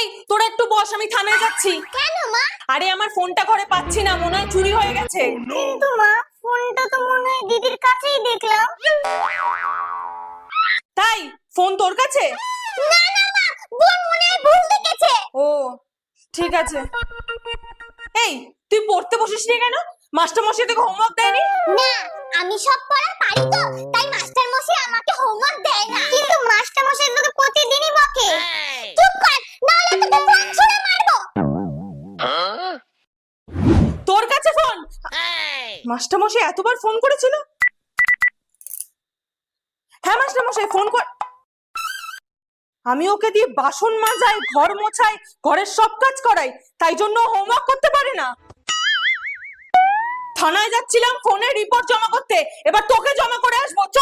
এই তোরা একটু বস, আমি থানায় যাচ্ছি। কেন মা? আরে আমার ফোনটা ঘরে পাচ্ছি না, মনে হয় চুরি হয়ে গেছে। কিন্তু মা, ফোনটা তো মনে হয় দিদির কাছেই দেখলাম। তাই ফোন তোর কাছে? না না মা, বোন মনে হয় ভুল দেখেছে। ও ঠিক আছে। এই তুই পড়তে বসিস নি কেন? মাস্টার মশাই তোকে হোমওয়ার্ক দেয়নি? না, আমি সব পড়া পারি তো, তাই মাস্টার মশাই আমাকে হোমওয়ার্ক দেয় না। কিন্তু মাস্টার মশাই তোকে প্রতিদিনই বকে। চুপ কর, নাহলে তোকে ফোন ছুঁড়ে মারবো। তোর কাছে ফোন? মাস্টার মশাই এতবার ফোন করেছিল? হ্যাঁ মাস্টার মশাই ফোন কর। আমি ওকে দিয়ে বাসন মাজাই, ঘর মোছাই, ঘরের সব কাজ করাই, তাই জন্য হোমওয়ার্ক করতে পারে না। থানায় যাচ্ছিলাম ফোনের রিপোর্ট জমা করতে, এবার তোকে জমা করে আসবো। চ।